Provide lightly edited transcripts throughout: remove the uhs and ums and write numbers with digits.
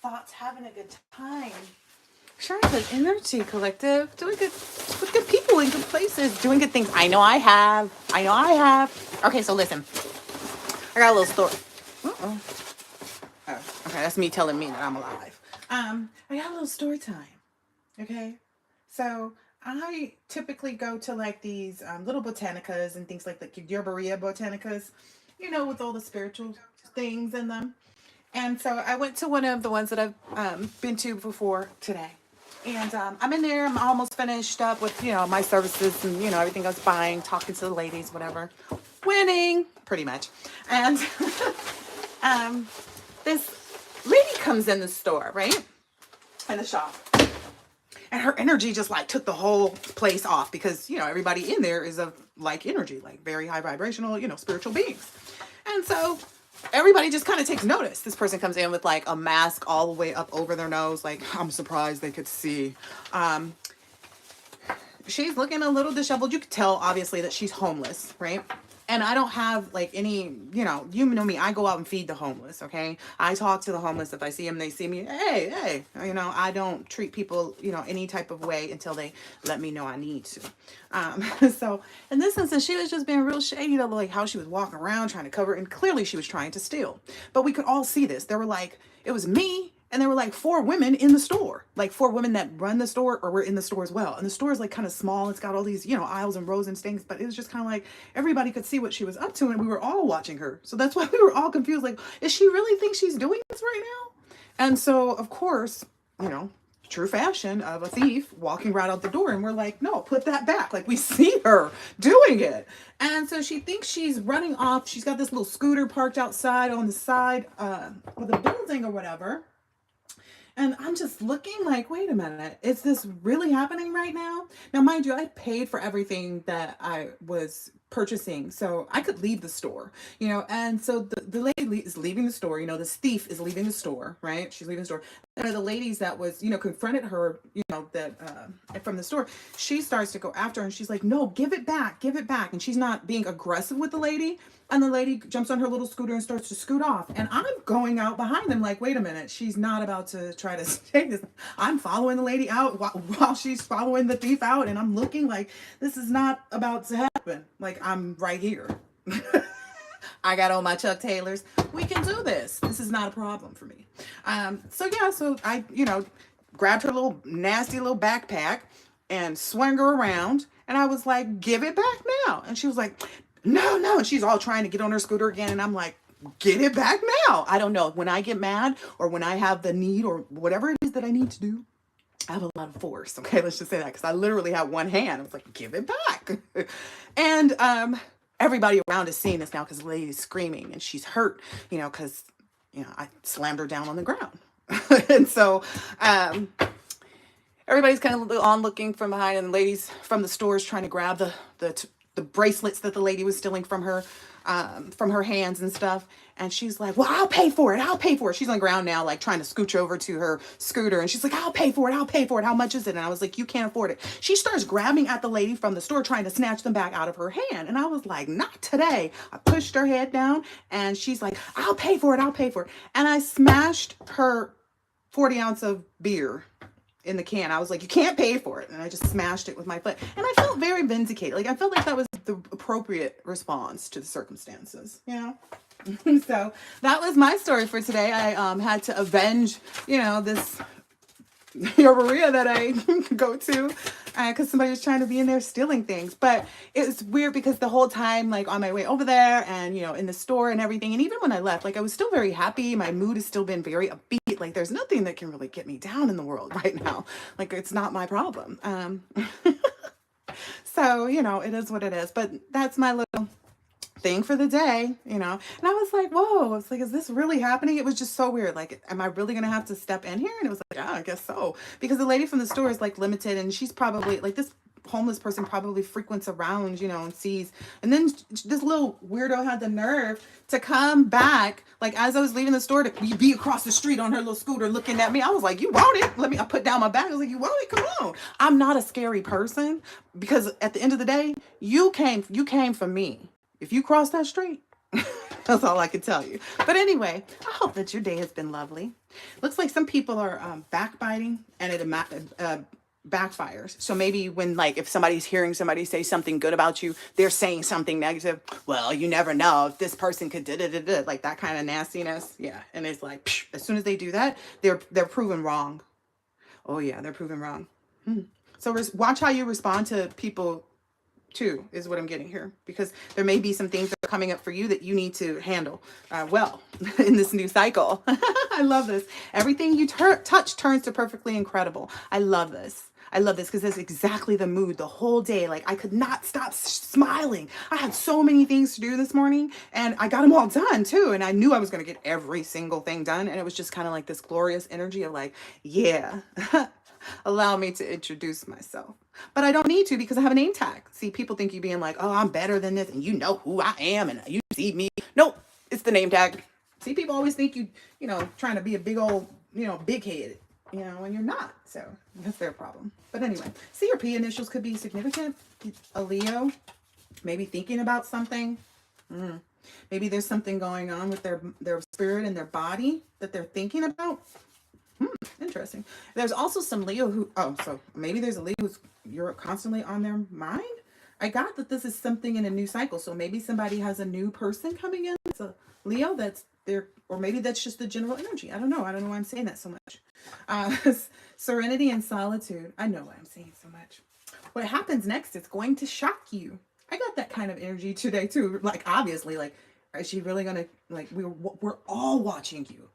thoughts, having a good time. Sharing good energy, collective. Doing good with good people in good places. Doing good things. I know I have. Okay, so listen. I got a little story. Uh-oh. Oh, okay, that's me telling me that I'm alive. I got a little story time. Okay? So I typically go to like these little botanicas and things like the Yerberia botanicas, with all the spiritual things in them. And so I went to one of the ones that I've been to before today. And I'm in there. I'm almost finished up with, my services and, everything I was buying, talking to the ladies, whatever. Winning, pretty much. And this lady comes in the store, right? In the shop. And her energy just like took the whole place off because, everybody in there is of like energy, like very high vibrational, spiritual beings. And so everybody just kind of takes notice. This person comes in with like a mask all the way up over their nose. Like, I'm surprised they could see. She's looking a little disheveled. You could tell obviously that she's homeless, right? And I don't have like any, you know me, I go out and feed the homeless, okay? I talk to the homeless. If I see them, they see me, hey, I don't treat people, any type of way until they let me know I need to. So in this instance, she was just being real shady, like how she was walking around trying to cover, and clearly she was trying to steal. But we could all see this. There were like, it was me, and there were like 4 women in the store, like 4 women that run the store or were in the store as well. And the store is like kind of small. It's got all these, aisles and rows and things, but it was just kind of like everybody could see what she was up to, and we were all watching her. So that's why we were all confused. Like, is she really think she's doing this right now? And so of course, true fashion of a thief walking right out the door, and we're like, no, put that back. Like, we see her doing it. And so she thinks she's running off. She's got this little scooter parked outside on the side of the building or whatever. And I'm just looking like, wait a minute, is this really happening right now? Now, mind you, I paid for everything that I was purchasing, so I could leave the store, and so the lady is leaving the store, this thief is leaving the store, right? She's leaving the store. And the ladies that was, confronted her, from the store, she starts to go after her, and she's like, no, give it back. And she's not being aggressive with the lady. And the lady jumps on her little scooter and starts to scoot off. And I'm going out behind them like, wait a minute, she's not about to try to take this. I'm following the lady out while she's following the thief out. And I'm looking like, this is not about to happen. Like, I'm right here. I got on my Chuck Taylors. We can do this. This is not a problem for me. So I, grabbed her little nasty little backpack and swung her around. And I was like, give it back now. And she was like, no. And she's all trying to get on her scooter again. And I'm like, get it back now. I don't know. When I get mad or when I have the need or whatever it is that I need to do, I have a lot of force. Okay, let's just say that, because I literally have one hand. I was like, give it back. And everybody around is seeing this now because the lady's screaming and she's hurt, because, I slammed her down on the ground. And so everybody's kind of on looking from behind, and the ladies from the stores trying to grab the bracelets that the lady was stealing from her hands and stuff. And she's like, well, I'll pay for it. She's on the ground now, like trying to scooch over to her scooter. And she's like, I'll pay for it. How much is it? And I was like, you can't afford it. She starts grabbing at the lady from the store, trying to snatch them back out of her hand. And I was like, not today. I pushed her head down, and she's like, I'll pay for it. And I smashed her 40 ounce of beer in the can. I was like, you can't pay for it. And I just smashed it with my foot. And I felt very vindicated. Like, I felt like that was the appropriate response to the circumstances, So that was my story for today. I had to avenge, this Maria that I go to, because somebody was trying to be in there stealing things. But it's weird because the whole time, like on my way over there and, in the store and everything, and even when I left, like I was still very happy. My mood has still been very upbeat. Like, there's nothing that can really get me down in the world right now. Like, it's not my problem. So, it is what it is. But that's my little thing for the day, and I was like, whoa, it's like, is this really happening? It was just so weird. Like, am I really gonna have to step in here? And it was like, yeah, I guess so, because the lady from the store is like limited, and she's probably like, this homeless person probably frequents around, and sees. And then this little weirdo had the nerve to come back, like as I was leaving the store, to be across the street on her little scooter looking at me. I was like, you want it? I put down my bag. I was like, you want it? Come on. I'm not a scary person, because at the end of the day, you came for me. If you cross that street, That's all I can tell you. But anyway, I hope that your day has been lovely. Looks like some people are backbiting, and it backfires. So maybe when, like, if somebody's hearing somebody say something good about you, they're saying something negative. Well, you never know if this person could like that kind of nastiness. Yeah, and it's like psh, as soon as they do that, they're proven wrong. Oh yeah, they're proven wrong. So watch how you respond to people too, is what I'm getting here, because there may be some things that are coming up for you that you need to handle well in this new cycle. I love this. Everything you touch turns to perfectly incredible. I love this. I love this because that's exactly the mood the whole day. Like, I could not stop smiling. I had so many things to do this morning, and I got them all done too. And I knew I was going to get every single thing done. And it was just kind of like this glorious energy of like, yeah, allow me to introduce myself. But I don't need to, because I have a name tag. See, people think you being like, oh, I'm better than this, and you know who I am, and you see me. Nope, it's the name tag. See, people always think you know, trying to be a big old, big head, and you're not. So that's their problem. But anyway, C or P initials could be significant. A Leo, maybe thinking about something. Maybe there's something going on with their spirit and their body that they're thinking about. Interesting. There's also some Leo who, so maybe there's a Leo who's, you're constantly on their mind. I got that this is something in a new cycle. So maybe somebody has a new person coming in. It's a Leo that's there, or maybe that's just the general energy. I don't know. I don't know why I'm saying that so much. Serenity and solitude. I know why I'm saying so much. What happens next is going to shock you. I got that kind of energy today too. Like, obviously, like, is she really gonna, like, we're all watching you.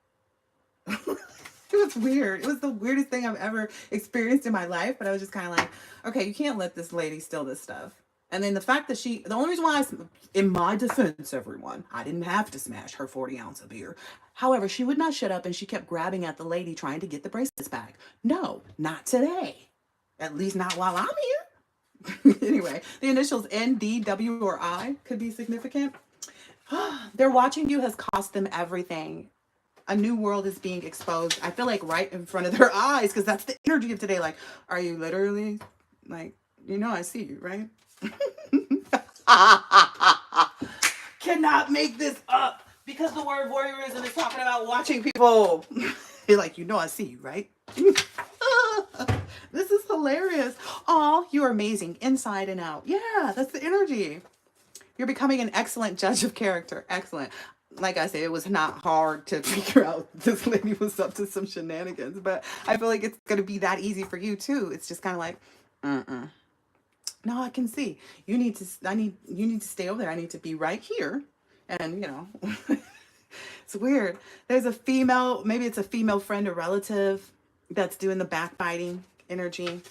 It was weird. It was the weirdest thing I've ever experienced in my life. But I was just kind of like, okay, you can't let this lady steal this stuff. And then the fact that the only reason why, in my defense, everyone, I didn't have to smash her 40-ounce of beer. However, she would not shut up, and she kept grabbing at the lady trying to get the bracelets back. No, not today. At least not while I'm here. Anyway, the initials N, D, W, or I could be significant. Their watching you has cost them everything. A new world is being exposed. I feel like right in front of their eyes, because that's the energy of today. Like, are you literally, like, I see you, right? Cannot make this up, because the word voyeurism is talking about watching people. You're like, I see you, right? This is hilarious. Oh, you're amazing inside and out. Yeah, that's the energy. You're becoming an excellent judge of character. Excellent. Like I said, it was not hard to figure out this lady was up to some shenanigans, but I feel like it's going to be that easy for you too. It's just kind of like, no, I can see you need to stay over there. I need to be right here. And it's weird. There's a female, maybe it's a female friend or relative that's doing the backbiting energy.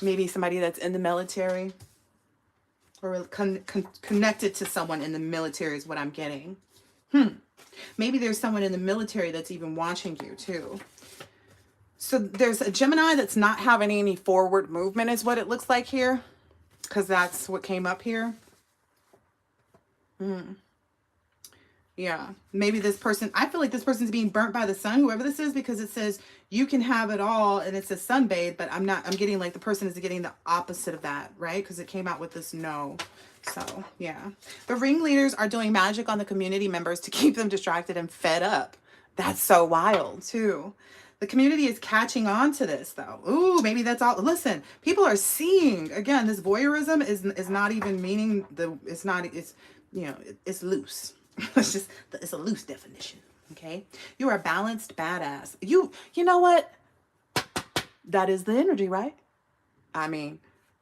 Maybe somebody that's in the military or connected to someone in the military is what I'm getting. Maybe there's someone in the military that's even watching you too. So there's a Gemini that's not having any forward movement is what it looks like here, because that's what came up here. Yeah, maybe this person, I feel like this person's being burnt by the sun, whoever this is, because it says you can have it all and it says sunbathe, but I'm getting like the person is getting the opposite of that, right? Because it came out with this no. So yeah, the ringleaders are doing magic on the community members to keep them distracted and fed up. That's so wild too. The community is catching on to this though. Ooh, maybe that's all. Listen, people are seeing, again, this voyeurism is not even meaning it's loose. It's a loose definition. Okay. You are a balanced badass. You know what? That is the energy, right? I mean,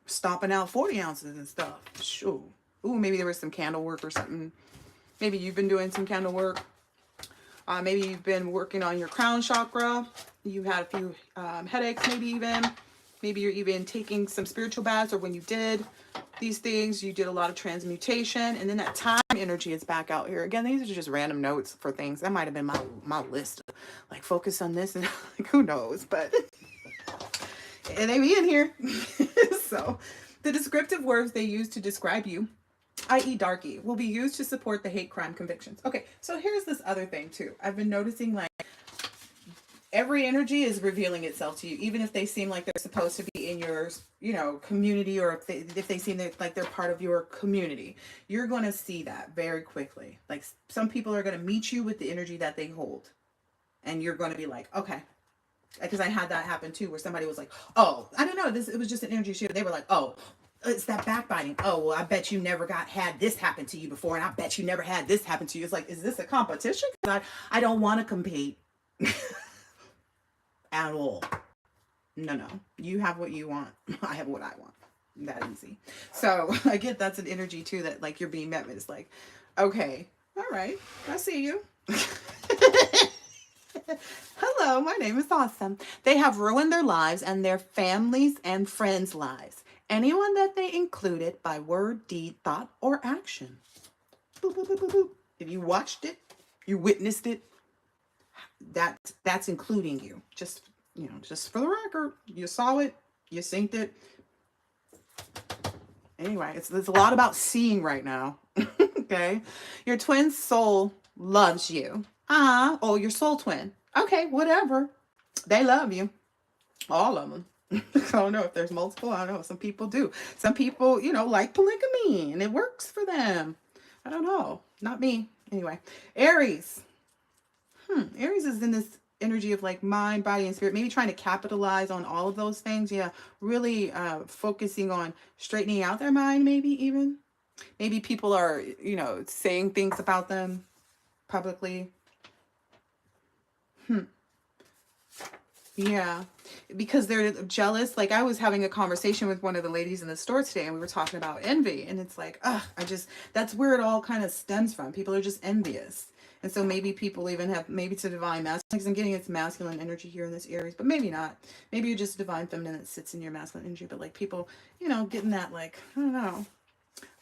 stomping out 40 ounces and stuff. Sure. Ooh, maybe there was some candle work or something. Maybe you've been doing some candle work. Maybe you've been working on your crown chakra. You had a few headaches, maybe even. Maybe you're even taking some spiritual baths, or when you did these things, you did a lot of transmutation. And then that time energy is back out here. Again, these are just random notes for things. That might have been my list. Like, focus on this and like, who knows? But and they be in here. So the descriptive words they use to describe you, i.e. darky, will be used to support the hate crime convictions. Okay, so here's this other thing too. I've been noticing, like, every energy is revealing itself to you, even if they seem like they're supposed to be in your, you know, community, or if they seem like they're part of your community. You're going to see that very quickly. Like some people are going to meet you with the energy that they hold, and you're going to be like, okay. Because I had that happen too, where somebody was like, oh, I don't know, it was just an energy shift. They were like, oh, it's that backbiting. Oh, well, I bet you never had this happen to you before, and I bet you never had this happen to you. It's like, is this a competition? I don't want to compete at all. No. You have what you want. I have what I want. That easy. So I get that's an energy too, that like you're being met with. It's like, okay, all right, I see you. Hello, my name is Awesome. They have ruined their lives and their families and friends' lives. Anyone that they included by word, deed, thought, or action. Boop, boop, boop, boop, boop. If you watched it, you witnessed it, that's including you. Just, you know, just for the record, you saw it, you synced it. Anyway, it's a lot about seeing right now. Okay, your twin soul loves you. Oh, your soul twin. Okay, whatever. They love you. All of them. I don't know if there's multiple. I don't know. Some people do. Some people, you know, like polygamy and it works for them. I don't know. Not me. Anyway, Aries. Aries is in this energy of like mind, body, and spirit. Maybe trying to capitalize on all of those things. Yeah. Really focusing on straightening out their mind, maybe even. Maybe people are, you know, saying things about them publicly. Yeah, because they're jealous. Like I was having a conversation with one of the ladies in the store today, and we were talking about envy, and it's like, that's where it all kind of stems from. People are just envious. And so maybe people even have, maybe it's a divine masculine, because I'm getting its masculine energy here in this Aries, but maybe not. Maybe you're just divine feminine that sits in your masculine energy, but like people, you know, getting that like, I don't know.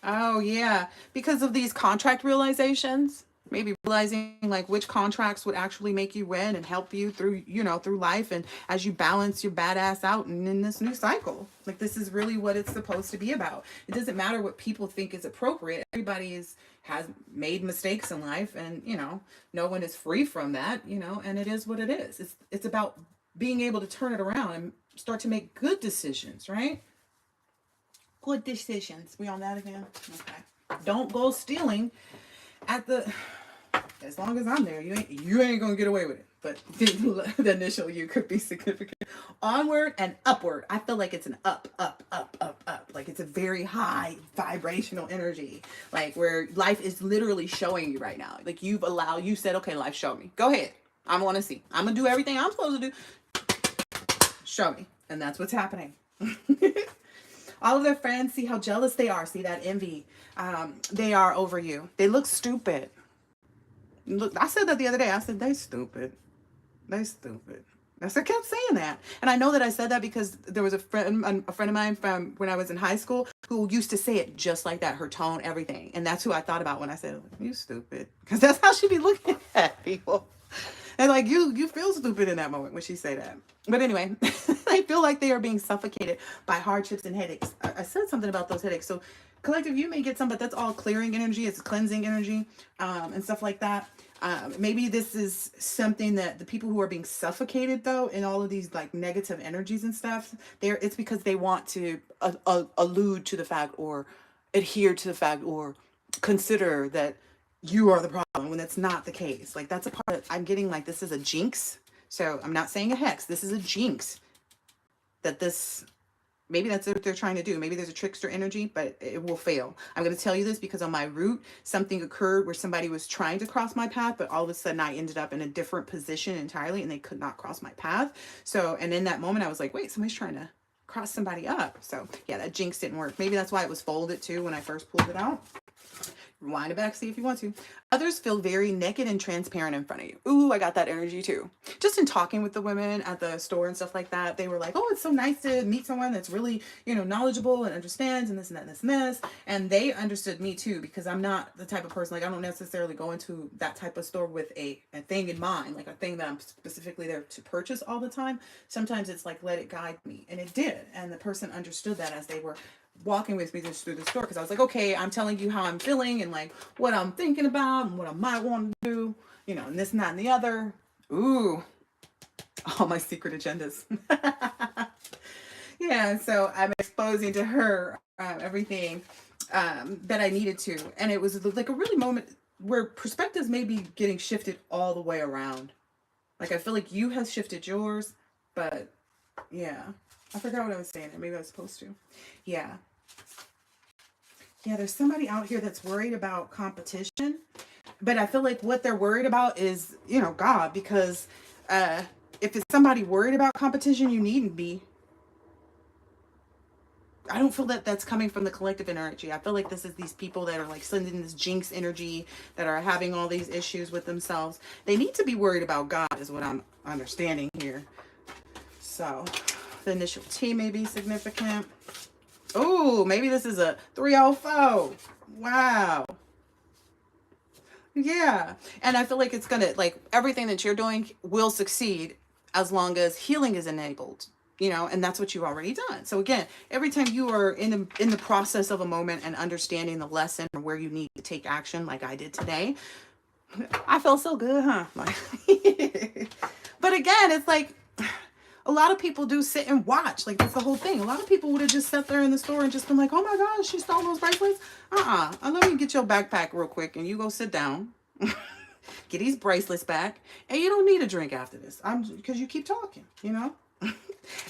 Oh yeah, because of these contract realizations. Maybe realizing like which contracts would actually make you win and help you through, you know, through life, and as you balance your badass out and in this new cycle. Like this is really what it's supposed to be about. It doesn't matter what people think is appropriate. Everybody has made mistakes in life, and you know, no one is free from that, you know, and it is what it is. It's about being able to turn it around and start to make good decisions, right? Good decisions. We on that again? Okay. Don't go stealing at the, as long as I'm there, you ain't gonna get away with it. But the initial you could be significant. Onward and upward. I feel like it's an up. Like it's a very high vibrational energy. Like where life is literally showing you right now. Like you said, okay, life, show me. Go ahead. I want to see. I'm gonna do everything I'm supposed to do. Show me. And that's what's happening. All of their friends, see how jealous they are. See that envy. They are over you. They look stupid. Look, I said that the other day. I said, they stupid. They stupid. I kept saying that. And I know that I said that because there was a friend of mine from when I was in high school who used to say it just like that. Her tone, everything. And that's who I thought about when I said, you stupid. Because that's how she'd be looking at people. And like, you feel stupid in that moment when she say that. But anyway, I feel like they are being suffocated by hardships and headaches. I said something about those headaches. So collective, you may get some, but that's all clearing energy. It's cleansing energy and stuff like that. Maybe this is something that the people who are being suffocated though in all of these like negative energies and stuff, it's because they want to allude to the fact or adhere to the fact or consider that you are the problem when that's not the case. Like that's a part that I'm getting, like this is a jinx. So I'm not saying a hex. This is a jinx. Maybe that's what they're trying to do. Maybe there's a trickster energy, but it will fail. I'm going to tell you this because on my route, something occurred where somebody was trying to cross my path, but all of a sudden I ended up in a different position entirely and they could not cross my path. So, and in that moment I was like, wait, somebody's trying to cross somebody up. So yeah, that jinx didn't work. Maybe that's why it was folded too when I first pulled it out. Rewind it back, see if you want to. Others feel very naked and transparent in front of you. Ooh, I got that energy too. Just in talking with the women at the store and stuff like that, they were like, oh, it's so nice to meet someone that's really, you know, knowledgeable and understands and this and that and this and this. And they understood me too, because I'm not the type of person, like I don't necessarily go into that type of store with a thing in mind, like a thing that I'm specifically there to purchase all the time. Sometimes it's like, let it guide me. And it did. And the person understood that as they were walking with me just through the store, because I was like, okay, I'm telling you how I'm feeling and like what I'm thinking about and what I might want to do, you know, and this and that and the other. Ooh, all my secret agendas. Yeah, so I'm exposing to her everything that I needed to. And it was like a really moment where perspectives may be getting shifted all the way around. Like I feel like you have shifted yours, but yeah. I forgot what I was saying. Maybe I was supposed to. Yeah. Yeah, there's somebody out here that's worried about competition. But I feel like what they're worried about is, you know, God, because if it's somebody worried about competition, you needn't be. I don't feel that that's coming from the collective energy. I feel like this is these people that are like sending this jinx energy, that are having all these issues with themselves. They need to be worried about God is what I'm understanding here. So the initial T may be significant. Oh, maybe this is a 304. Wow. Yeah. And I feel like it's going to, like, everything that you're doing will succeed as long as healing is enabled, you know, and that's what you've already done. So again, every time you are in the process of a moment and understanding the lesson or where you need to take action, like I did today, I felt so good, huh? Like, but again, it's like, a lot of people do sit and watch. Like, that's the whole thing. A lot of people would have just sat there in the store and just been like, oh my gosh, she stole those bracelets. Let me get your backpack real quick and you go sit down. Get these bracelets back. And you don't need a drink after this. Because you keep talking, you know? And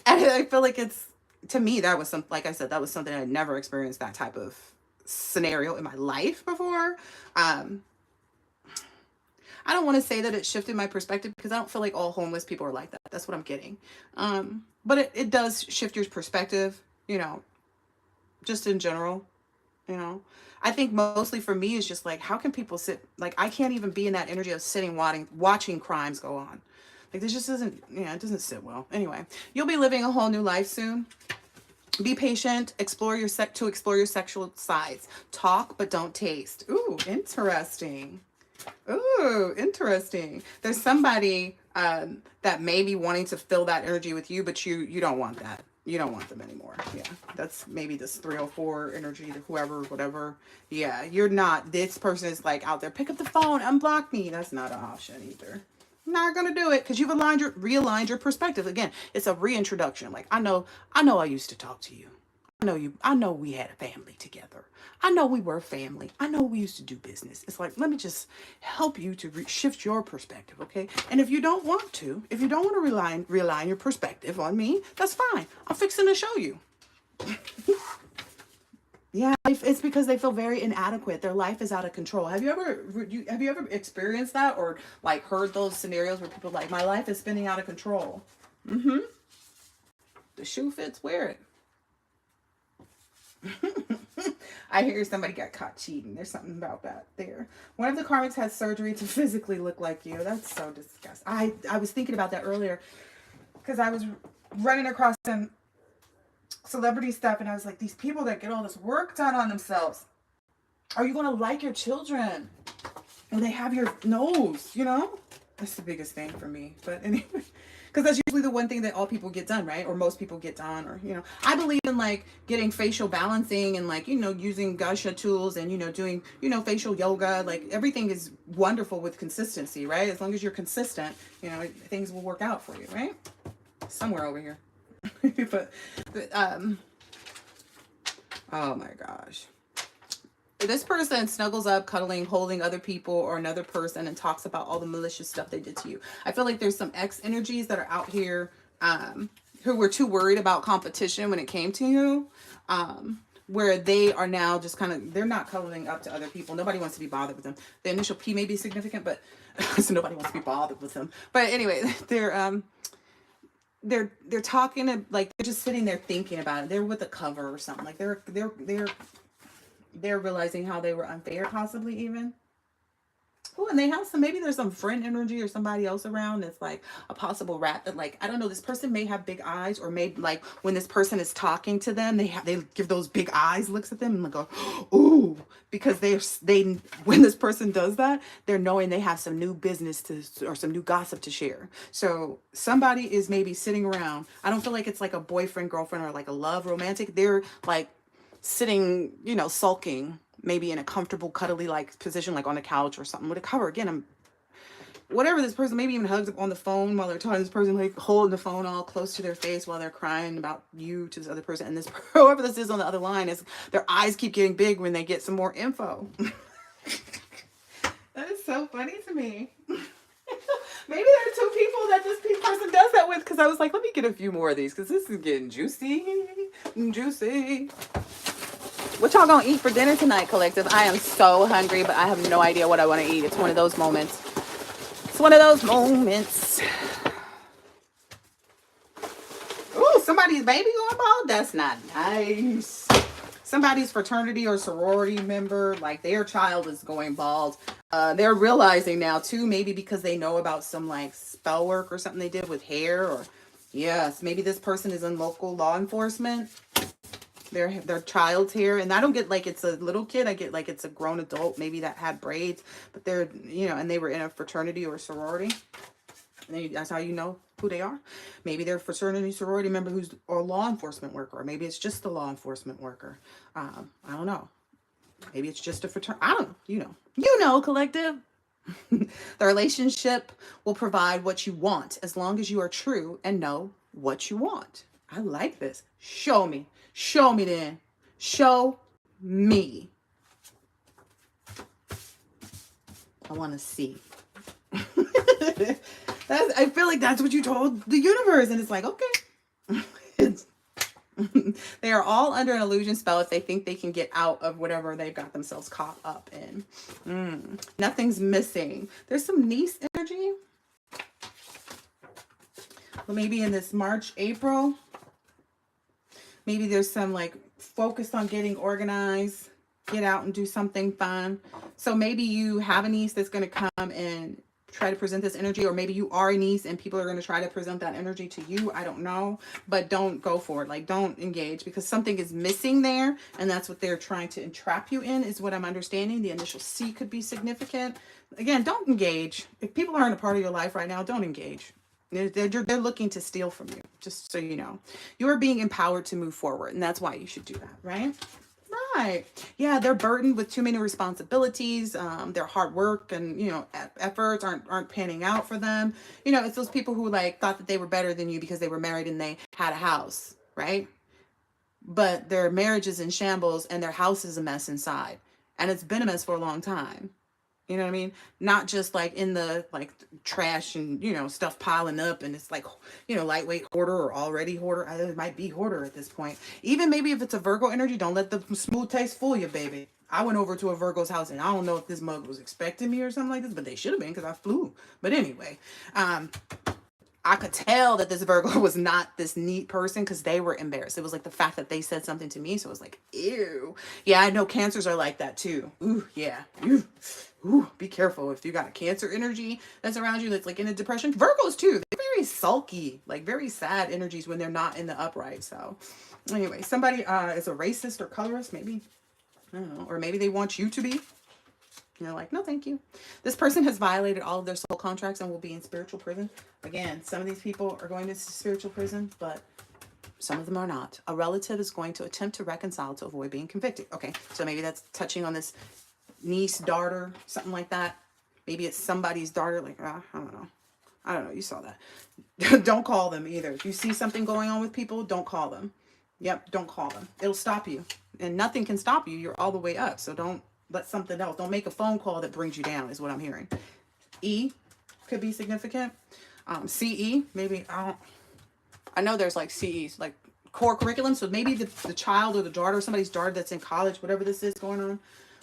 I feel like it's, to me, that was some, like I said, that was something I had never experienced that type of scenario in my life before. I don't want to say that it shifted my perspective because I don't feel like all homeless people are like that. That's what I'm getting. But it does shift your perspective, you know, just in general, you know. I think mostly for me is just like, how can people sit, like, I can't even be in that energy of sitting watching crimes go on. Like, this just isn't, yeah, it doesn't sit well. Anyway, you'll be living a whole new life soon. Be patient, explore your sexual sides. Talk, but don't taste. Ooh, interesting. Ooh, interesting. There's somebody that may be wanting to fill that energy with you, but you don't want that. You don't want them anymore. Yeah, that's maybe this 304 energy to whoever, whatever. Yeah, you're not. This person is like out there. Pick up the phone, unblock me. That's not an option either. Not gonna do it because you've realigned your perspective. Again, it's a reintroduction. Like, I know I used to talk to you. I know we had a family together. I know we were family. I know we used to do business. It's like, let me just help you to shift your perspective, okay? And if you don't want to realign your perspective on me, that's fine. I'm fixing to show you. Yeah, it's because they feel very inadequate. Their life is out of control. Have you ever experienced that, or like heard those scenarios where people are like, my life is spinning out of control? Mm-hmm. The shoe fits, wear it. I hear somebody got caught cheating. There's something about that there. One of the karmics had surgery to physically look like you. That's so disgusting. I was thinking about that earlier because I was running across some celebrity stuff and I was like, these people that get all this work done on themselves, are you going to like your children when they have your nose, you know? That's the biggest thing for me. But anyway, because that's usually the one thing that all people get done, right? Or most people get done, or, you know, I believe in like getting facial balancing and like, you know, using gacha tools and, you know, doing, you know, facial yoga. Like, everything is wonderful with consistency, right? As long as you're consistent, you know, things will work out for you, right? Somewhere over here. but oh my gosh. This person snuggles up, cuddling, holding other people or another person and talks about all the malicious stuff they did to you. I feel like there's some ex energies that are out here who were too worried about competition when it came to you, where they are now just kind of, they're not cuddling up to other people. Nobody wants to be bothered with them. The initial P may be significant, but so nobody wants to be bothered with them. But anyway, they're talking to, like, they're just sitting there thinking about it. They're with a cover or something. Like, they're realizing how they were unfair, possibly even. Oh, and they have some, maybe there's some friend energy or somebody else around that's like a possible rat that, like, I don't know, this person may have big eyes, or maybe like when this person is talking to them, they give those big eyes looks at them and go, ooh, because when this person does that, they're knowing they have some new business or some new gossip to share. So somebody is maybe sitting around. I don't feel like it's like a boyfriend, girlfriend, or like a love romantic. They're like sitting, you know, sulking, maybe in a comfortable, cuddly like position, like on the couch or something with a cover. Again, whatever this person, maybe even hugs up on the phone while they're talking to this person, like holding the phone all close to their face while they're crying about you to this other person. And this, whoever this is on the other line, is their eyes keep getting big when they get some more info. That is so funny to me. Maybe there are two people that this person does that with, because I was like, let me get a few more of these because this is getting juicy. Juicy. What y'all gonna eat for dinner tonight, collective? I am so hungry, but I have no idea what I want to eat. It's one of those moments. It's one of those moments. Ooh, somebody's baby going bald? That's not nice. Somebody's fraternity or sorority member, like their child is going bald. They're realizing now too, maybe because they know about some like spell work or something they did with hair, or yes, maybe this person is in local law enforcement. Their child's hair, and I don't get like it's a little kid, I get like it's a grown adult maybe that had braids, but they're, you know, and they were in a fraternity or sorority, and that's how you know who they are. Maybe they're a fraternity sorority member who's a law enforcement worker, or maybe it's just a law enforcement worker. I don't know, maybe it's just a fraternity, I don't know, you know, collective. The relationship will provide what you want as long as you are true and know what you want. I like this. Show me. Show me then. Show me. I want to see. I feel like that's what you told the universe. And it's like, okay. They are all under an illusion spell if they think they can get out of whatever they've got themselves caught up in. Nothing's missing. There's some niece energy. Well, maybe in this March, April. Maybe there's some like focused on getting organized, get out and do something fun. So maybe you have a niece that's going to come and try to present this energy, or maybe you are a niece and people are going to try to present that energy to you. I don't know, but don't go for it. Like, don't engage, because something is missing there, and that's what they're trying to entrap you in, is what I'm understanding. The initial C could be significant. Again, don't engage. If people aren't a part of your life right now, don't engage. They're looking to steal from you, just so you know. You are being empowered to move forward, and that's why you should do that, right? Right. Yeah, they're burdened with too many responsibilities. Their hard work and, you know, efforts aren't panning out for them. You know, it's those people who like thought that they were better than you because they were married and they had a house, right? But their marriage is in shambles and their house is a mess inside. And it's been a mess for a long time. You know what I mean? Not just like in the like trash and, you know, stuff piling up, and it's like, you know, lightweight hoarder or already hoarder. It might be hoarder at this point. Even maybe if it's a Virgo energy, don't let the smooth taste fool you, baby. I went over to a Virgo's house, and I don't know if this mug was expecting me or something like this, but they should have been, because I flew. But anyway, I could tell that this Virgo was not this neat person because they were embarrassed. It was like the fact that they said something to me. So it was like, ew. Yeah, I know Cancers are like that too. Ooh, yeah. Ooh, be careful if you got a Cancer energy that's around you that's like in a depression. Virgos too. They're very sulky, like very sad energies when they're not in the upright. So anyway, somebody is a racist or colorist, maybe. I don't know. Or maybe they want you to be. You're like, no, thank you. This person has violated all of their soul contracts and will be in spiritual prison. Again, some of these people are going to spiritual prison, but some of them are not. A relative is going to attempt to reconcile to avoid being convicted. Okay, so maybe that's touching on this niece, daughter, something like that. Maybe it's somebody's daughter. Like, I don't know. I don't know. You saw that. Don't call them either. If you see something going on with people, don't call them. Yep, don't call them. It'll stop you. And nothing can stop you. You're all the way up. So don't let something else. Don't make a phone call that brings you down, is what I'm hearing. E could be significant. CE, maybe, I know there's like CEs, like core curriculum. So maybe the child or the daughter, somebody's daughter that's in college, whatever this is going on.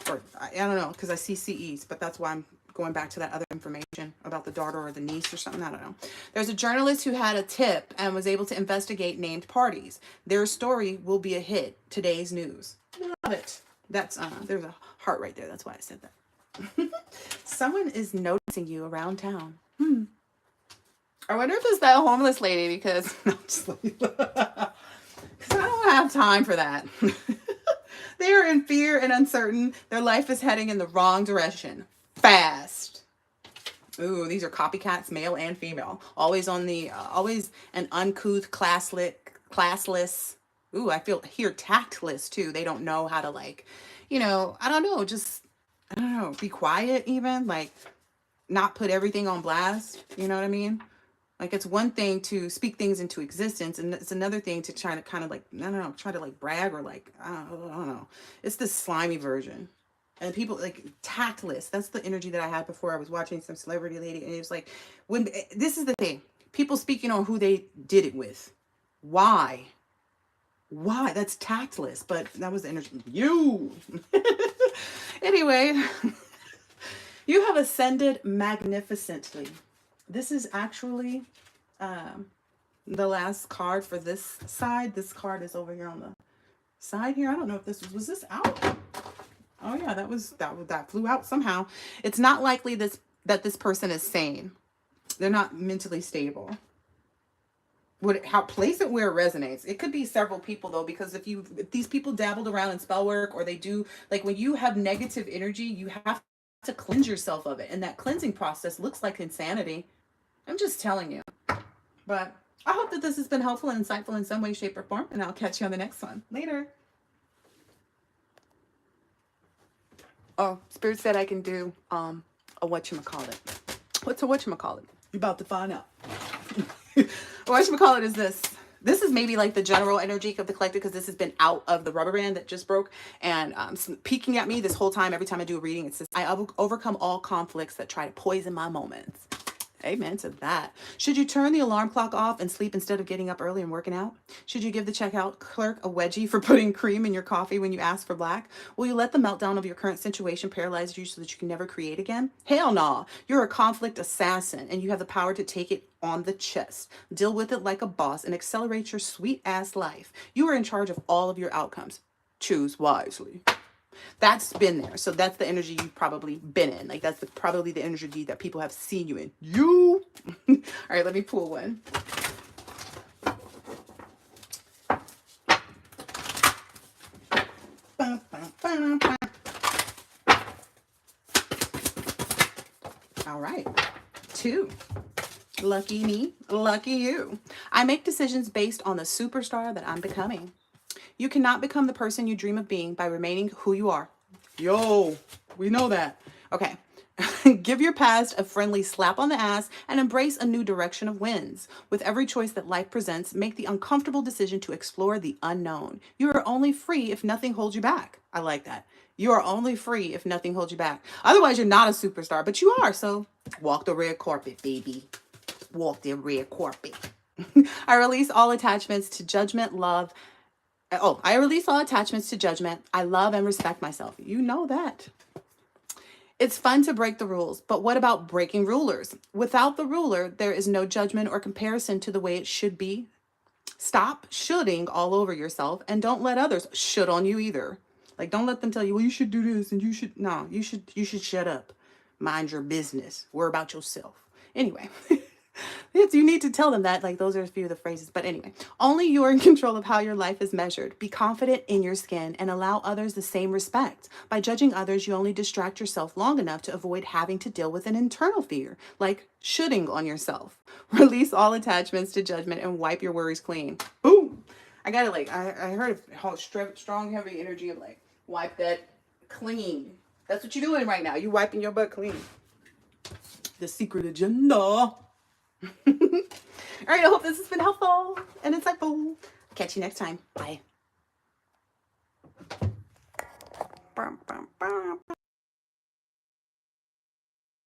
Or I don't know, because I see CEs, but that's why I'm going back to that other information about the daughter or the niece or something. I don't know. There's a journalist who had a tip and was able to investigate named parties. Their story will be a hit. Today's news. Love it. That's there's a heart right there. That's why I said that. Someone is noticing you around town. I wonder if it's that homeless lady, because I don't have time for that. They are in fear and uncertain. Their life is heading in the wrong direction. Fast. Ooh, these are copycats, male and female. Always on the, always an uncouth, classless. Ooh, I feel here tactless too. They don't know how to, like, you know, I don't know, just, I don't know, be quiet even. Like, not put everything on blast. You know what I mean? Like, it's one thing to speak things into existence, and it's another thing to try to kind of like, I don't know, try to like brag or like, I don't know. It's the slimy version. And people like tactless. That's the energy that I had before. I was watching some celebrity lady, and it was like, when this is the thing, people speaking on who they did it with. Why? Why? That's tactless, but that was the energy. You. Anyway, you have ascended magnificently. This is actually the last card for this side. This card is over here on the side here. I don't know if this was this out? Oh yeah, that flew out somehow. It's not likely that this person is sane. They're not mentally stable. Place it where it resonates. It could be several people though, because if these people dabbled around in spell work, or they do, like, when you have negative energy, you have to cleanse yourself of it, and that cleansing process looks like insanity. I'm just telling you. But I hope that this has been helpful and insightful in some way, shape, or form, and I'll catch you on the next one. Later. Oh, Spirit said I can do a whatchamacallit. What's a whatchamacallit? You're about to find out. Whatchamacallit is this. This is maybe like the general energy of the collective, because this has been out of the rubber band that just broke and peeking at me this whole time. Every time I do a reading, it says, I overcome all conflicts that try to poison my moments. Amen to that. Should you turn the alarm clock off and sleep instead of getting up early and working out? Should you give the checkout clerk a wedgie for putting cream in your coffee when you ask for black? Will you let the meltdown of your current situation paralyze you so that you can never create again? Hell nah. You're a conflict assassin, and you have the power to take it on the chest. Deal with it like a boss and accelerate your sweet ass life. You are in charge of all of your outcomes. Choose wisely. That's been there. So that's the energy you've probably been in. Like, that's probably the energy that people have seen you in. You. All right, let me pull one. All right. 2. Lucky me, lucky you. I make decisions based on the superstar that I'm becoming. You cannot become the person you dream of being by remaining who you are. Yo, we know that. Okay. Give your past a friendly slap on the ass and embrace a new direction of wins. With every choice that life presents, make the uncomfortable decision to explore the unknown. You are only free if nothing holds you back. I like that. You are only free if nothing holds you back. Otherwise, you're not a superstar, but you are. So walk the red carpet, baby. Walk the red carpet. I release all attachments to judgment, love. Oh, I release all attachments to judgment. I love and respect myself. You know that. It's fun to break the rules, but what about breaking rulers? Without the ruler, there is no judgment or comparison to the way it should be. Stop shoulding all over yourself, and don't let others should on you either. Like, don't let them tell you, well, you should do this and you should. No, you should shut up. Mind your business. Worry about yourself. Anyway. You need to tell them that. Like, those are a few of the phrases. But anyway, only you are in control of how your life is measured. Be confident in your skin and allow others the same respect. By judging others, you only distract yourself long enough to avoid having to deal with an internal fear, like shoulding on yourself. Release all attachments to judgment and wipe your worries clean. Boom! I got it. Like, I heard a strong, heavy energy of like, wipe that clean. That's what you're doing right now. You wiping your butt clean. The secret agenda. All right, I hope this has been helpful and insightful. Catch you next time. Bye.